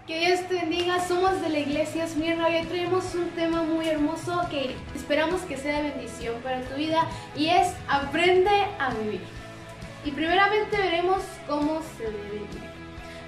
Que Dios te bendiga, somos de la Iglesia Esmirna y hoy traemos un tema muy hermoso que esperamos que sea de bendición para tu vida y es aprende a vivir. Y primeramente veremos cómo se debe vivir.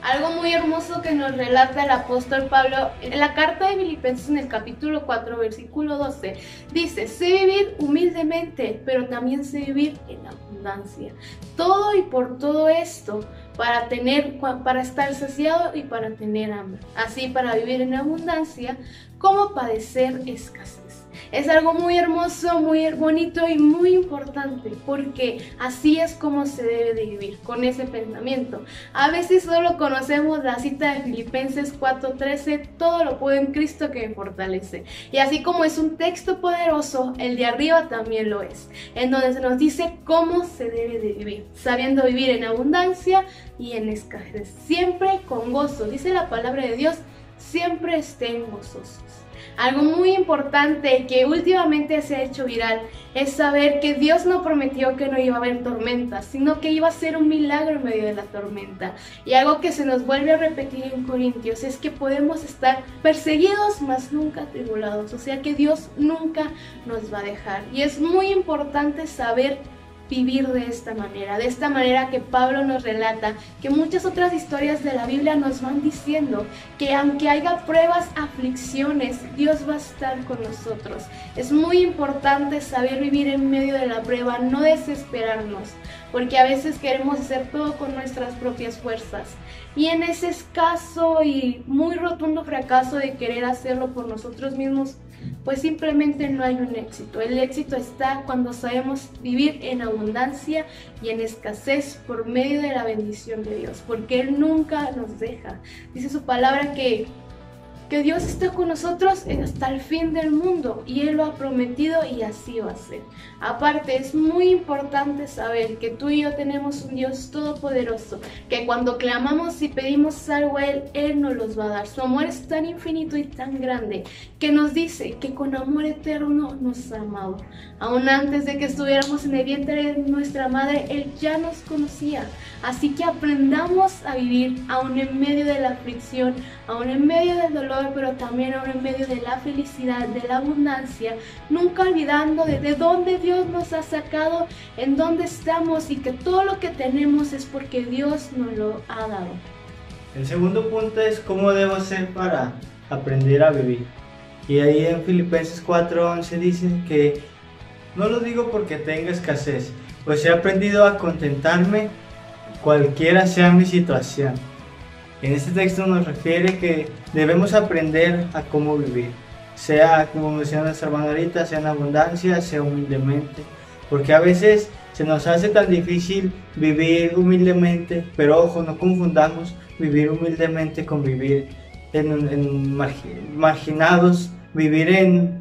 Algo muy hermoso que nos relata el apóstol Pablo en la carta de Filipenses en el capítulo 4, versículo 12. Dice, sé vivir humildemente, pero también sé vivir en abundancia. Todo y por todo esto, para estar saciado y para tener hambre. Así para vivir en abundancia, como padecer escasez. Es algo muy hermoso, muy bonito y muy importante, porque así es como se debe de vivir, con ese pensamiento. A veces solo conocemos la cita de Filipenses 4:13, todo lo puedo en Cristo que me fortalece. Y así como es un texto poderoso, el de arriba también lo es, en donde se nos dice cómo se debe de vivir, sabiendo vivir en abundancia y en escasez, siempre con gozo. Dice la palabra de Dios, siempre estén gozosos. Algo muy importante que últimamente se ha hecho viral es saber que Dios no prometió que no iba a haber tormentas, sino que iba a ser un milagro en medio de la tormenta. Y algo que se nos vuelve a repetir en Corintios es que podemos estar perseguidos, mas nunca tribulados. O sea que Dios nunca nos va a dejar. Y es muy importante saber vivir de esta manera que Pablo nos relata, que muchas otras historias de la Biblia nos van diciendo que aunque haya pruebas, aflicciones, Dios va a estar con nosotros. Es muy importante saber vivir en medio de la prueba, no desesperarnos, porque a veces queremos hacer todo con nuestras propias fuerzas. Y en ese escaso y muy rotundo fracaso de querer hacerlo por nosotros mismos, pues simplemente no hay un éxito. El éxito está cuando sabemos vivir en abundancia y en escasez por medio de la bendición de Dios, porque Él nunca nos deja. Dice su palabra que Dios está con nosotros hasta el fin del mundo y Él lo ha prometido y así va a ser. Aparte, es muy importante saber que tú y yo tenemos un Dios todopoderoso, que cuando clamamos y pedimos algo a Él, Él nos los va a dar. Su amor es tan infinito y tan grande que nos dice que con amor eterno nos ha amado. Aún antes de que estuviéramos en el vientre de nuestra madre, Él ya nos conocía. Así que aprendamos a vivir aún en medio de la aflicción, aún en medio del dolor, pero también aún en medio de la felicidad, de la abundancia, nunca olvidando de dónde Dios nos ha sacado, en dónde estamos y que todo lo que tenemos es porque Dios nos lo ha dado. El segundo punto es cómo debo hacer para aprender a vivir. Y ahí en Filipenses 4:11 dice que no lo digo porque tenga escasez, pues he aprendido a contentarme cualquiera sea mi situación. En este texto nos refiere que debemos aprender a cómo vivir, sea como menciona nuestra hermana ahorita, sea en abundancia, sea humildemente, porque a veces se nos hace tan difícil vivir humildemente, pero ojo, no confundamos vivir humildemente con vivir marginados, vivir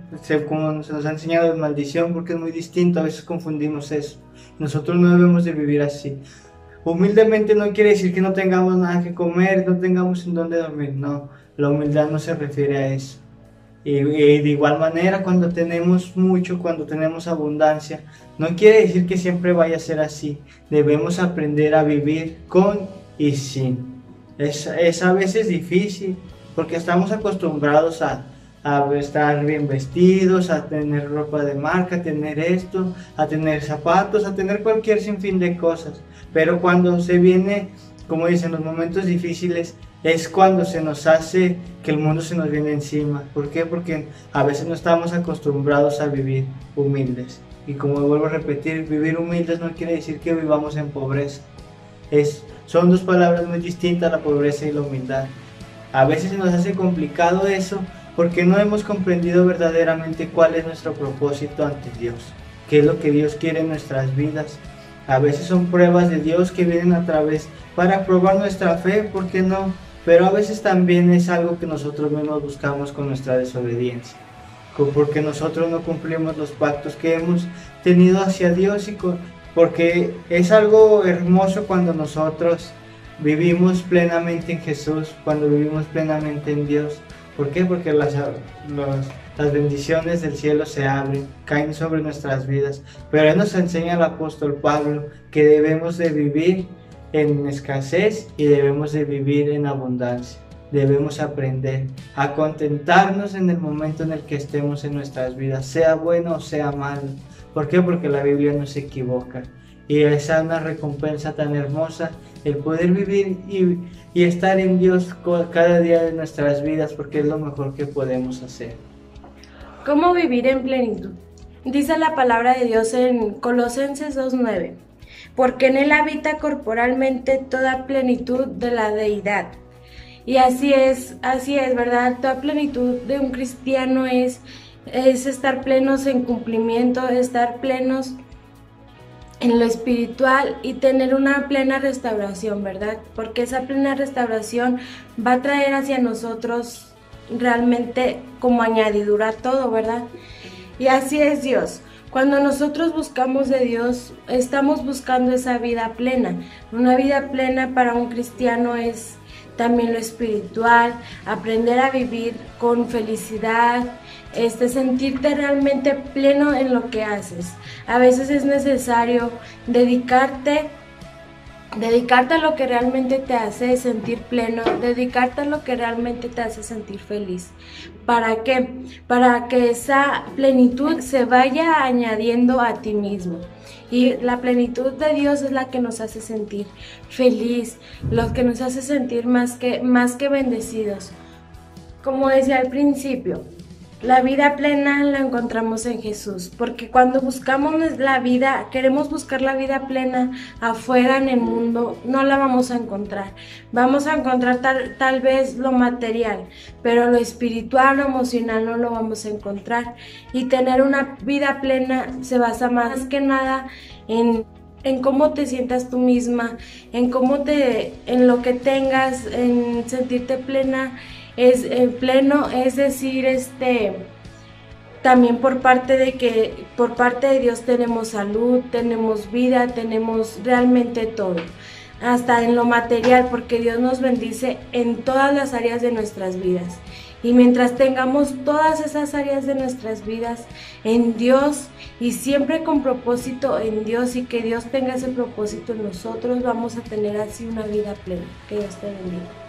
como se nos ha enseñado, en maldición, porque es muy distinto, a veces confundimos eso. Nosotros no debemos de vivir así. Humildemente no quiere decir que no tengamos nada que comer, no tengamos en dónde dormir, no, la humildad no se refiere a eso. Y de igual manera, cuando tenemos mucho, cuando tenemos abundancia, no quiere decir que siempre vaya a ser así. Debemos aprender a vivir con y sin. Es a veces difícil, porque estamos acostumbrados a estar bien vestidos, a tener ropa de marca, a tener esto, a tener zapatos, a tener cualquier sinfín de cosas. Pero cuando se viene, como dicen, los momentos difíciles, es cuando se nos hace que el mundo se nos viene encima. ¿Por qué? Porque a veces no estamos acostumbrados a vivir humildes. Y como vuelvo a repetir, vivir humildes no quiere decir que vivamos en pobreza. Son dos palabras muy distintas, la pobreza y la humildad. A veces se nos hace complicado eso porque no hemos comprendido verdaderamente cuál es nuestro propósito ante Dios, qué es lo que Dios quiere en nuestras vidas. A veces son pruebas de Dios que vienen a través para probar nuestra fe, ¿por qué no? Pero a veces también es algo que nosotros mismos buscamos con nuestra desobediencia, porque nosotros no cumplimos los pactos que hemos tenido hacia Dios porque es algo hermoso cuando nosotros vivimos plenamente en Jesús, cuando vivimos plenamente en Dios. ¿Por qué? Porque las bendiciones del cielo se abren, caen sobre nuestras vidas. Pero Él nos enseña el apóstol Pablo que debemos de vivir en escasez y debemos de vivir en abundancia. debemos aprender a contentarnos en el momento en el que estemos en nuestras vidas, sea bueno o sea malo. ¿Por qué? Porque la Biblia no se equivoca. Y esa es una recompensa tan hermosa, el poder vivir y estar en Dios cada día de nuestras vidas, porque es lo mejor que podemos hacer. ¿Cómo vivir en plenitud? Dice la palabra de Dios en Colosenses 2:9, porque en Él habita corporalmente toda plenitud de la deidad. Y así es, ¿verdad? Toda plenitud de un cristiano es estar plenos en cumplimiento, estar plenos en lo espiritual y tener una plena restauración, ¿verdad? Porque esa plena restauración va a traer hacia nosotros realmente como añadidura todo, ¿verdad? Y así es Dios. Cuando nosotros buscamos de Dios, estamos buscando esa vida plena. Una vida plena para un cristiano es también lo espiritual, aprender a vivir con felicidad, sentirte realmente pleno en lo que haces. A veces es necesario dedicarte a lo que realmente te hace sentir pleno, dedicarte a lo que realmente te hace sentir feliz. ¿Para qué? Para que esa plenitud se vaya añadiendo a ti mismo. Y la plenitud de Dios es la que nos hace sentir feliz, lo que nos hace sentir más que bendecidos. Como decía al principio, la vida plena la encontramos en Jesús, porque cuando buscamos la vida, queremos buscar la vida plena afuera en el mundo, no la vamos a encontrar. Vamos a encontrar tal vez lo material, pero lo espiritual, lo emocional no lo vamos a encontrar. Y tener una vida plena se basa más que nada en cómo te sientas tú misma, en lo que tengas, en sentirte plena. Pleno, es decir, también por parte de Dios tenemos salud, tenemos vida, tenemos realmente todo, hasta en lo material, porque Dios nos bendice en todas las áreas de nuestras vidas. Y mientras tengamos todas esas áreas de nuestras vidas en Dios y siempre con propósito en Dios y que Dios tenga ese propósito en nosotros, vamos a tener así una vida plena. Que Dios te bendiga.